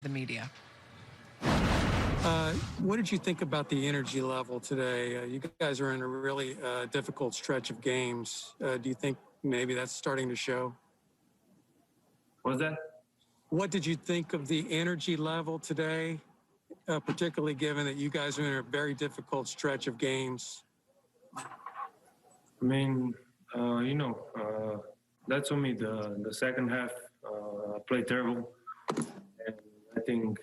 the media. What did you think about the energy level today? You guys are in a really difficult stretch of games. Do you think maybe that's starting to show? What was that? What did you think of the energy level today, particularly given that you guys are in a very difficult stretch of games? I mean, that's on me. The second half, I played terrible, and I think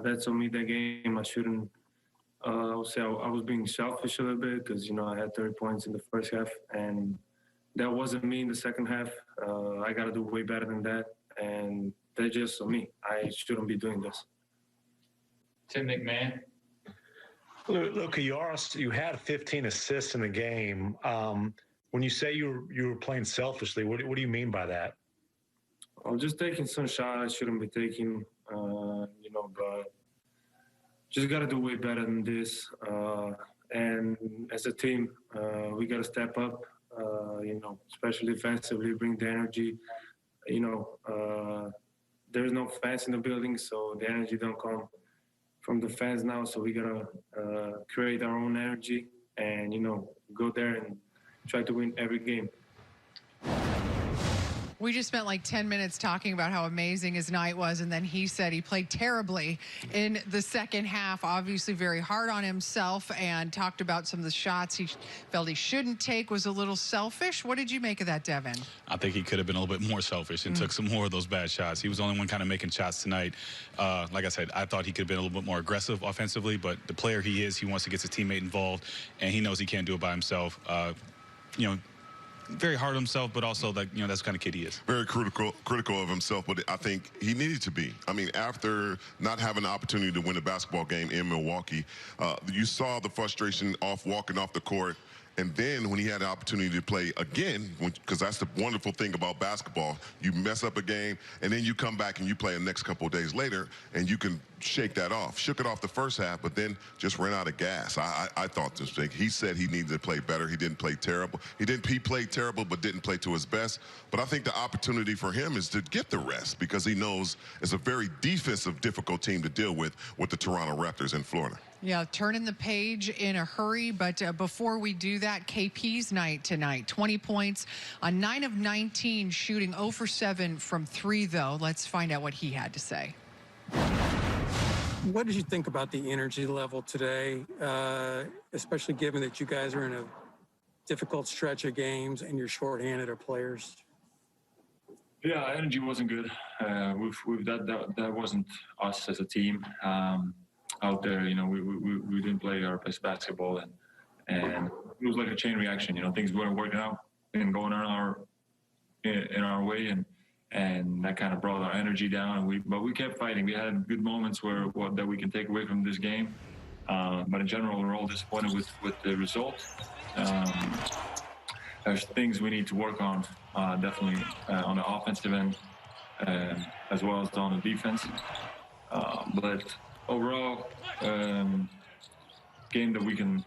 that's on me. That game, I shouldn't. I would say I was being selfish a little bit because I had 30 points in the first half, and that wasn't me in the second half. I got to do way better than that, and that's just on me. I shouldn't be doing this. Tim McMahon. Luka, you had 15 assists in the game. When you say you were playing selfishly, what do you mean by that? I'm just taking some shots I shouldn't be taking, but just got to do way better than this. And as a team, we got to step up, especially defensively, bring the energy. There's no fans in the building, so the energy don't come from the fans now. So we got to create our own energy and, go there and try to win every game. We just spent like 10 minutes talking about how amazing his night was, and then he said he played terribly in the second half, obviously very hard on himself, and talked about some of the shots he felt he shouldn't take, was a little selfish. What did you make of that, Devin? I think he could have been a little bit more selfish and took some more of those bad shots. He was the only one kind of making shots tonight. Like I said, I thought he could have been a little bit more aggressive offensively, but the player he is, he wants to get his teammate involved, and he knows he can't do it by himself. Very hard on himself, but also that's the kind of kid he is. Very critical of himself, but I think he needed to be. I mean, after not having the opportunity to win a basketball game in Milwaukee, you saw the frustration walking off the court. And then when he had the opportunity to play again, because that's the wonderful thing about basketball, you mess up a game, and then you come back and you play the next couple of days later, and you can shake that off. Shook it off the first half, but then just ran out of gas. I thought this thing. He said he needed to play better. He didn't play terrible. He played terrible, but didn't play to his best. But I think the opportunity for him is to get the rest because he knows it's a very defensive, difficult team to deal with the Toronto Raptors in Florida. Yeah, turning the page in a hurry, but before we do that, KP's night tonight, 20 points on 9 of 19 shooting, 0 for 7 from 3, though. Let's find out what he had to say. What did you think about the energy level today, especially given that you guys are in a difficult stretch of games and you're shorthanded of players? Yeah, energy wasn't good. That wasn't us as a team. Out there, we didn't play our best basketball, and it was like a chain reaction. Things weren't working out and going in our way, and that kind of brought our energy down. But we kept fighting. We had good moments that we can take away from this game. But in general, we're all disappointed with the result. There's things we need to work on, definitely on the offensive end, as well as on the defense. But overall, game that we can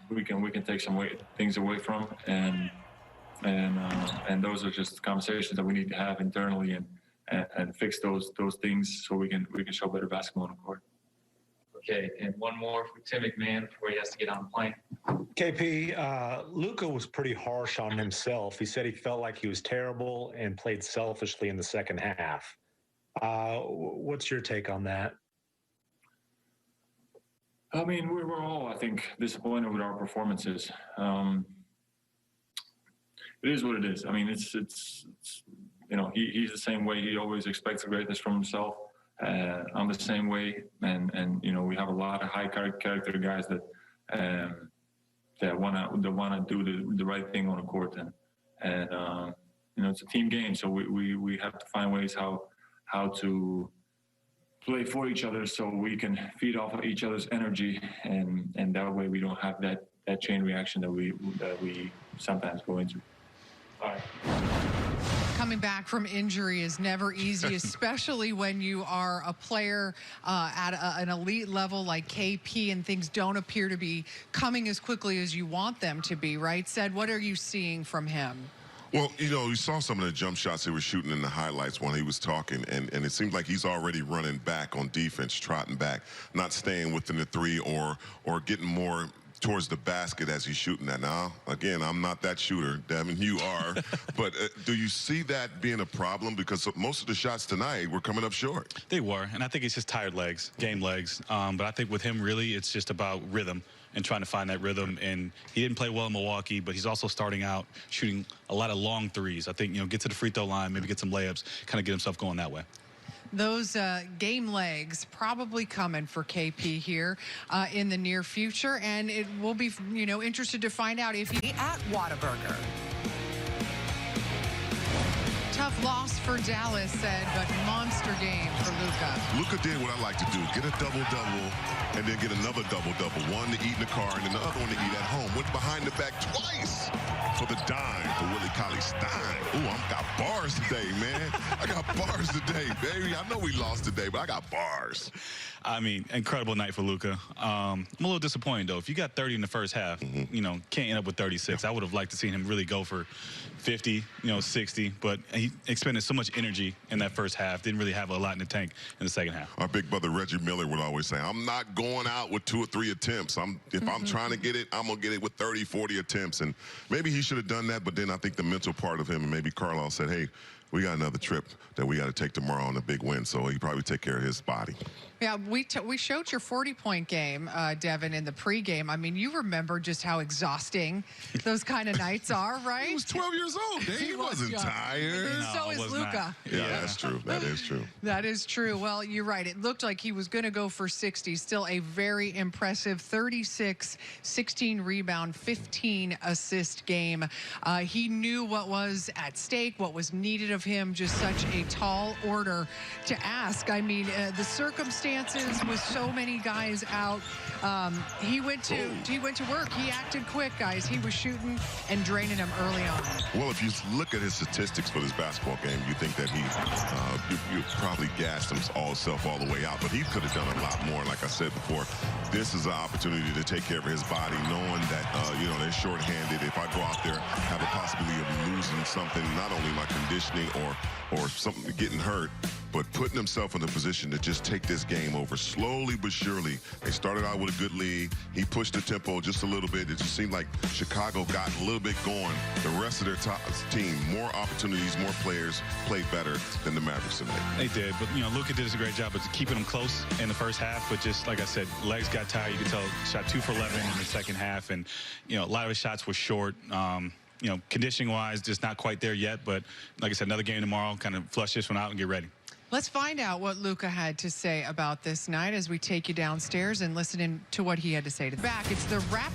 take some things away from, and those are just conversations that we need to have internally and fix those things so we can show better basketball on the court. Okay, and one more for Tim McMahon before he has to get on the plane. KP, Luka was pretty harsh on himself. He said he felt like he was terrible and played selfishly in the second half. What's your take on that? I mean, we were all, I think, disappointed with our performances. It is what it is. I mean, it's he's the same way. He always expects greatness from himself. I'm the same way, and we have a lot of high character guys that wanna do the right thing on the court, and it's a team game, so we have to find ways how to play for each other so we can feed off of each other's energy, and that way we don't have that chain reaction that we sometimes go into. All right. Coming back from injury is never easy, especially when you are a player at an elite level like KP and things don't appear to be coming as quickly as you want them to be, right? Said, what are you seeing from him? Well, you saw some of the jump shots he was shooting in the highlights when he was talking, and it seems like he's already running back on defense, trotting back, not staying within the three or getting more towards the basket as he's shooting that. Now, again, I'm not that shooter, Devin, you are, but do you see that being a problem? Because most of the shots tonight were coming up short. They were, and I think it's just tired legs, game legs. But I think with him, really, it's just about rhythm and trying to find that rhythm. And he didn't play well in Milwaukee, but he's also starting out shooting a lot of long threes. I think, get to the free throw line, maybe get some layups, kind of get himself going that way. Those game legs probably coming for KP here in the near future, and it will be, interested to find out if he At Whataburger. tough loss for Dallas said, but monster game for Luka. Luka did what I like to do, get a double-double and then get another double-double. One to eat in the car and then the other one to eat at home. Went behind the back twice for the dime for Willie Cauley-Stein. Ooh, I got bars today, man. I got bars today, baby. I know we lost today, but I got bars. I mean, incredible night for Luka. I'm a little disappointed, though. If you got 30 in the first half, can't end up with 36. I would have liked to see him really go for 50, 60, but he expended so much energy in that first half, didn't really have a lot in the tank in the second half. Our big brother Reggie Miller would always say, I'm not going out with 2 or 3 attempts. If I'm trying to get it, I'm going to get it with 30, 40 attempts. And maybe he should have done that, but then I think the mental part of him, and maybe Carlisle said, hey, we got another trip that we got to take tomorrow on a big win, so he probably take care of his body. Yeah, we showed your 40-point game, Devin, in the pregame. I mean, you remember just how exhausting those kind of nights are, right? He was 12 years old. He wasn't tired. So is Luka. Yeah, that's true. That is true. That is true. Well, you're right. It looked like he was going to go for 60. Still a very impressive 36, 16 rebound, 15 assist game. He knew what was at stake, what was needed of him. Just such a tall order to ask. I mean, the circumstances with so many guys out, he went to work. He acted quick, guys. He was shooting and draining them early on. Well, if you look at his statistics for this basketball game, you think that you probably gassed himself all the way out, but he could have done a lot more. Like I said before, this is an opportunity to take care of his body, knowing that they're shorthanded. If I go out there, have a possibility of losing something, not only my conditioning or something getting hurt, but putting himself in a position to just take this game over slowly but surely. They started out with a good lead. He pushed the tempo just a little bit. It just seemed like Chicago got a little bit going. The rest of their team, more opportunities, more players, played better than the Mavericks tonight. They did, but Luka did a great job of keeping them close in the first half. But just like I said, legs got tired. You could tell. Shot 2 for 11 in the second half, and a lot of his shots were short. Conditioning-wise, just not quite there yet. But like I said, another game tomorrow. Kind of flush this one out and get ready. Let's find out what Luka had to say about this night as we take you downstairs and listen in to what he had to say to the back. It's the wrap.